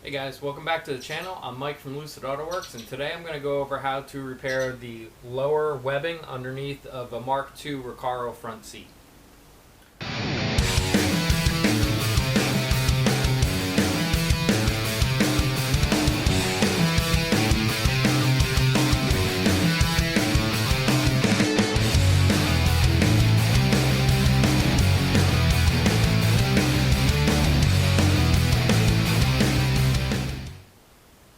Hey guys, welcome back to the channel. I'm Mike from Lucid Autowerks, and today I'm going to go over how to repair the lower webbing underneath of a Mark II Recaro front seat.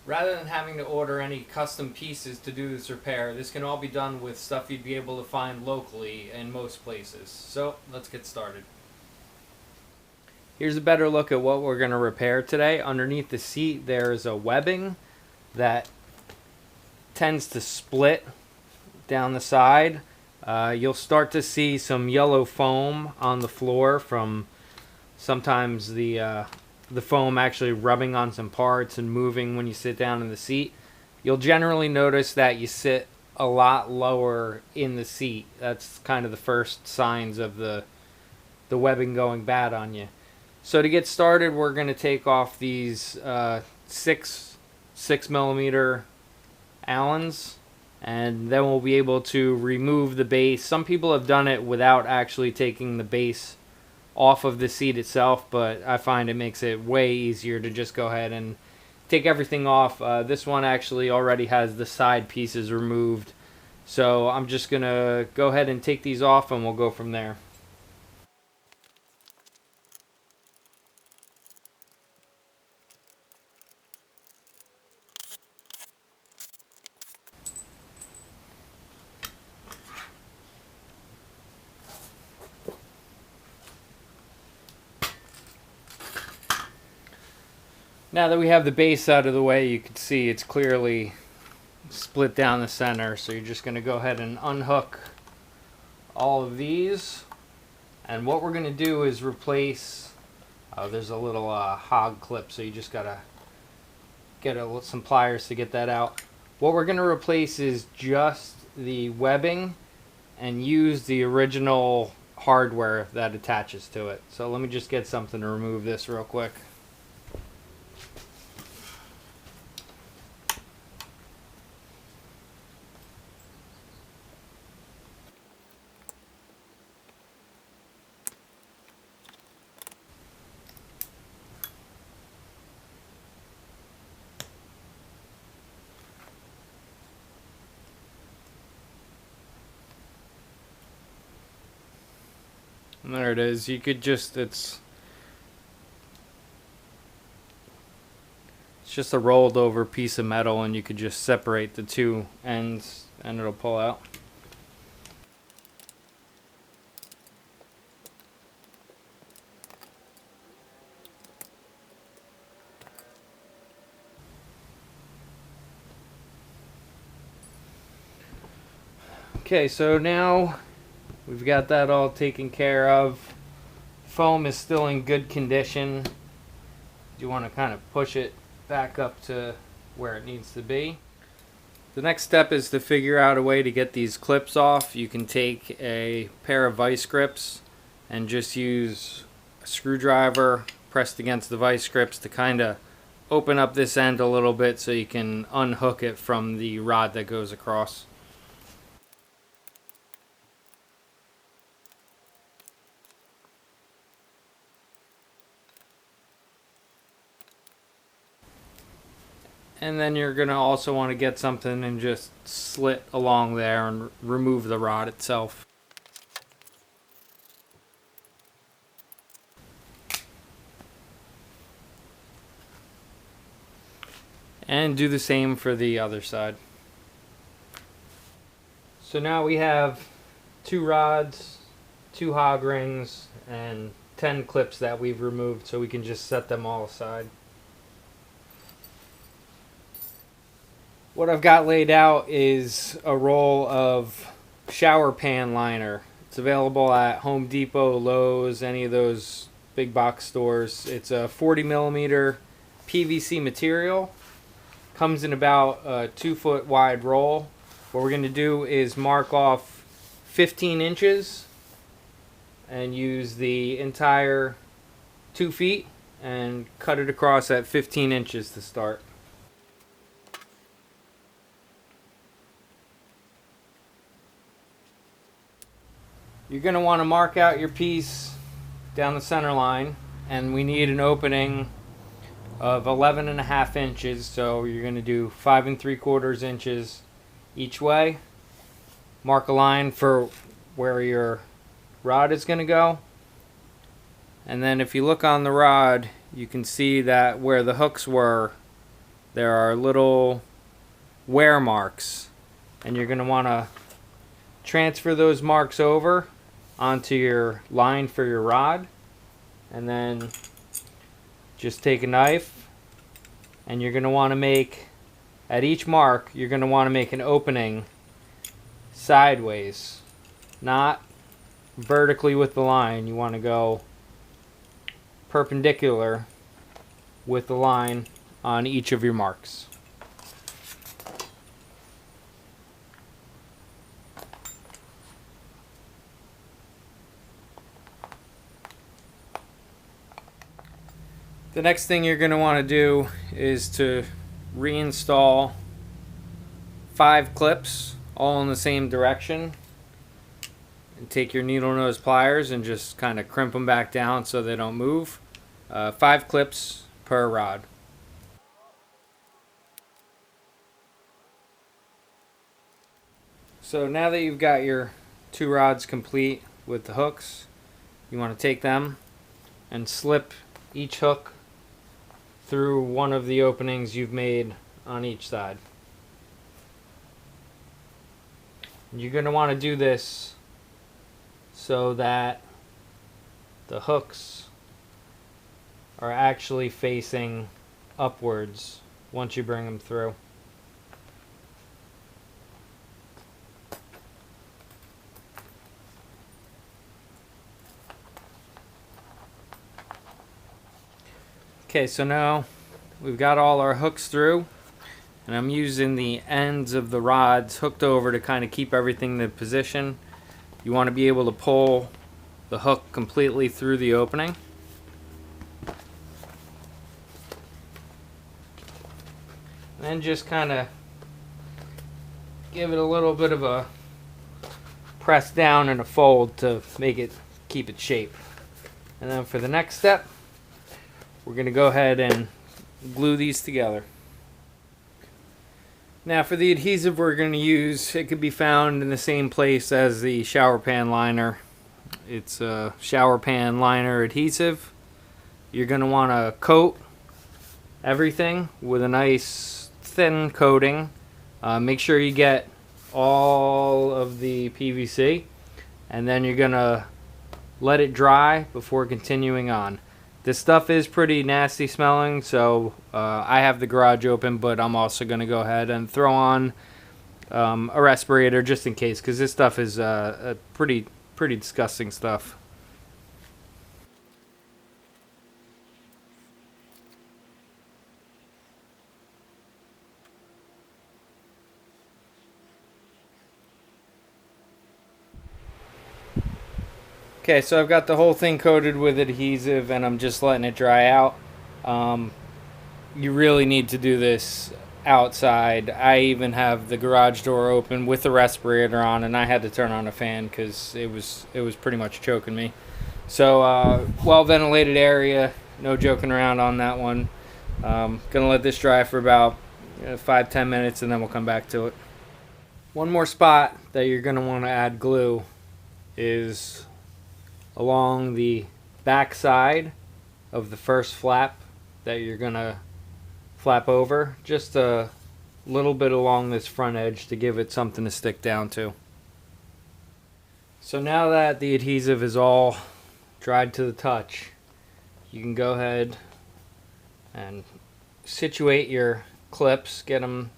Rather than having to order any custom pieces to do this repair, this can all be done with stuff you'd be able to find locally in most places. So let's get started. Here's a better look at what we're going to repair today. Underneath the seat there's a webbing that tends to split down the side. You'll start to see some yellow foam on the floor from sometimes the foam actually rubbing on some parts and moving when you sit down in the seat. You'll generally notice that you sit a lot lower in the seat. That's kind of the first signs of the webbing going bad on you. So to get started, we're going to take off these 6mm Allens, and then we'll be able to remove the base. Some people have done it without actually taking the base off of the seat itself, but I find it makes it way easier to just go ahead and take everything off. This one actually already has the side pieces removed, so I'm just gonna go ahead and take these off and we'll go from there. Now that we have the base out of the way, you can see it's clearly split down the center. So you're just going to go ahead and unhook all of these. And what we're going to do is replace, there's a little hog clip, so you just got to get some pliers to get that out. What we're going to replace is just the webbing and use the original hardware that attaches to it. So let me just get something to remove this real quick. And there it is. You could just, it's just a rolled over piece of metal, and you could just separate the two ends and it'll pull out. Okay, so now we've got that all taken care of. Foam is still in good condition. You want to kind of push it back up to where it needs to be. The next step is to figure out a way to get these clips off. You can take a pair of vice grips and just use a screwdriver pressed against the vice grips to kind of open up this end a little bit so you can unhook it from the rod that goes across. And then you're going to also want to get something and just slit along there and remove the rod itself. And do the same for the other side. So now we have 2 rods, 2 hog rings, and 10 clips that we've removed, so we can just set them all aside. What I've got laid out is a roll of shower pan liner. It's available at Home Depot, Lowe's, any of those big box stores. It's a 40mm PVC material. Comes in about a 2-foot wide roll. What we're going to do is mark off 15 inches and use the entire 2 feet and cut it across at 15 inches to start. You're going to want to mark out your piece down the center line, and we need an opening of 11.5 inches, so you're going to do 5 3/4 inches each way. Mark a line for where your rod is going to go, and then if you look on the rod, you can see that where the hooks were, there are little wear marks, and you're going to want to transfer those marks over onto your line for your rod, and then just take a knife, and you're going to want to make, at each mark, you're going to want to make an opening sideways, not vertically with the line. You want to go perpendicular with the line on each of your marks. The next thing you're going to want to do is to reinstall 5 clips all in the same direction, and take your needle nose pliers and just kind of crimp them back down so they don't move. 5 clips per rod. So now that you've got your 2 rods complete with the hooks, you want to take them and slip each hook through one of the openings you've made on each side. You're going to want to do this so that the hooks are actually facing upwards once you bring them through. Okay, so now we've got all our hooks through, and I'm using the ends of the rods hooked over to kind of keep everything in position. You want to be able to pull the hook completely through the opening. And then just kind of give it a little bit of a press down and a fold to make it keep its shape. And then for the next step, we're going to go ahead and glue these together. Now for the adhesive we're going to use, it could be found in the same place as the shower pan liner. It's a shower pan liner adhesive. You're going to want to coat everything with a nice thin coating. Make sure you get all of the PVC, and then you're going to let it dry before continuing on. This stuff is pretty nasty smelling, so I have the garage open, but I'm also going to go ahead and throw on a respirator just in case, because this stuff is a pretty disgusting stuff. Okay, so I've got the whole thing coated with adhesive, and I'm just letting it dry out. You really need to do this outside. I even have the garage door open with the respirator on, and I had to turn on a fan because it was pretty much choking me. So well ventilated area, no joking around on that one. Gonna let this dry for about 5-10 minutes, and then we'll come back to it. One more spot that you're gonna want to add glue is along the back side of the first flap that you're gonna flap over, just a little bit along this front edge to give it something to stick down to. So now that the adhesive is all dried to the touch, you can go ahead and situate your clips, get them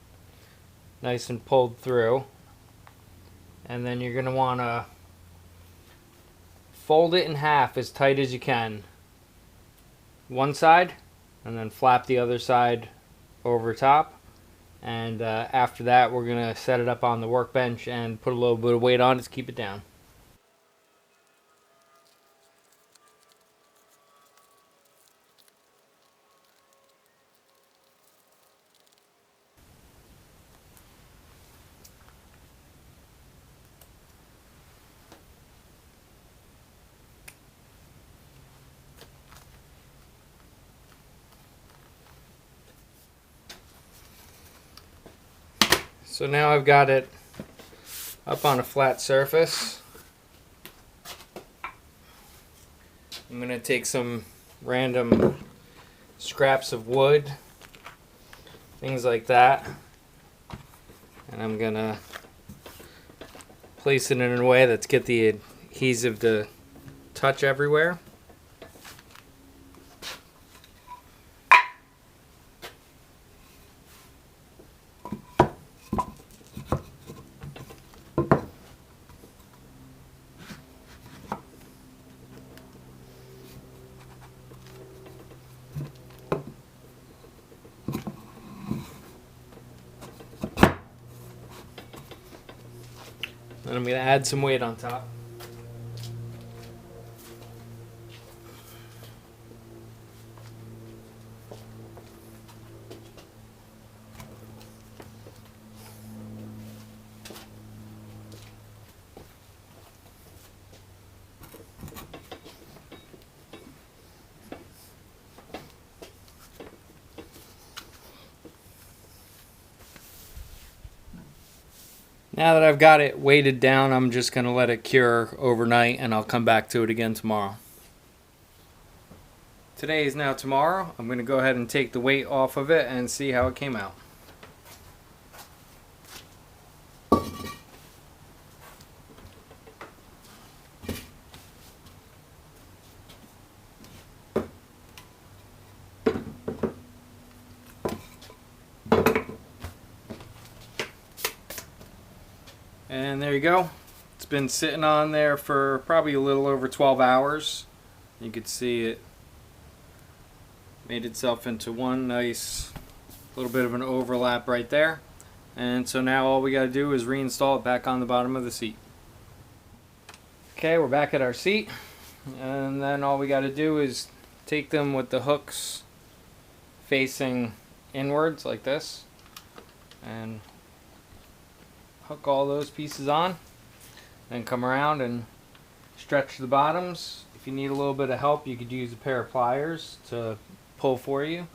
nice and pulled through, and then you're going to want to fold it in half as tight as you can, one side, and then flap the other side over top. And after that, we're going to set it up on the workbench and put a little bit of weight on it to keep it down. So now I've got it up on a flat surface. I'm going to take some random scraps of wood, things like that, and I'm going to place it in a way that's get the adhesive to touch everywhere. And I'm going to add some weight on top. Now that I've got it weighted down, I'm just going to let it cure overnight and I'll come back to it again tomorrow. Today is now tomorrow. I'm going to go ahead and take the weight off of it and see how it came out. And there you go. It's been sitting on there for probably a little over 12 hours. You can see it made itself into one nice little bit of an overlap right there. And so now all we got to do is reinstall it back on the bottom of the seat. Okay, we're back at our seat. And then all we got to do is take them with the hooks facing inwards like this. And hook all those pieces on, then come around and stretch the bottoms. If you need a little bit of help, you could use a pair of pliers to pull for you,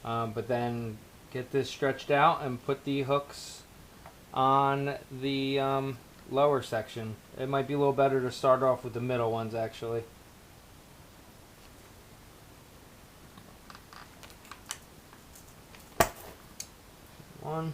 but then get this stretched out and put the hooks on the lower section. It might be a little better to start off with the middle ones actually. One.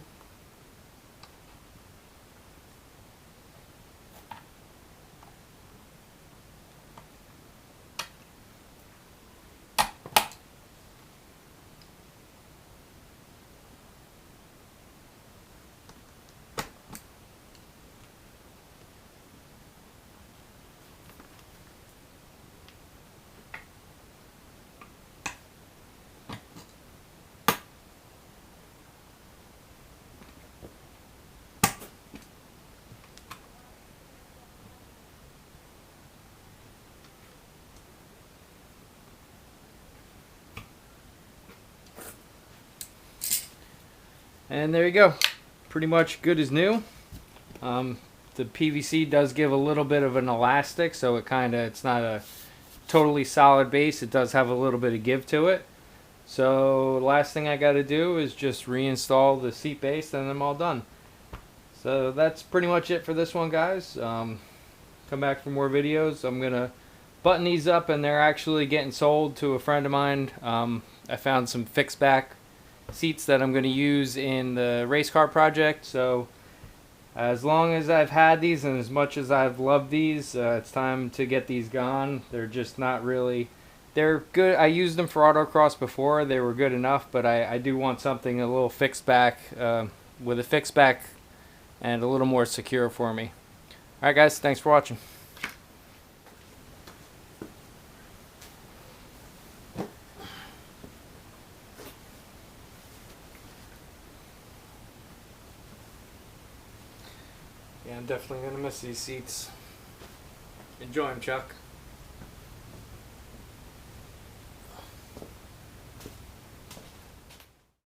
And there you go. Pretty much good as new. The PVC does give a little bit of an elastic, so it's not a totally solid base. It does have a little bit of give to it. So the last thing I got to do is just reinstall the seat base and I'm all done. So that's pretty much it for this one, guys. Come back for more videos. I'm going to button these up, and they're actually getting sold to a friend of mine. I found some fixed back seats that I'm going to use in the race car project. So as long as I've had these and as much as I've loved these, it's time to get these gone. They're just not really, they're good. I used them for autocross before. They were good enough, but I do want something a little fixed back, with a fixed back and a little more secure for me. Alright guys, thanks for watching. Yeah, I'm definitely going to miss these seats. Enjoy them, Chuck.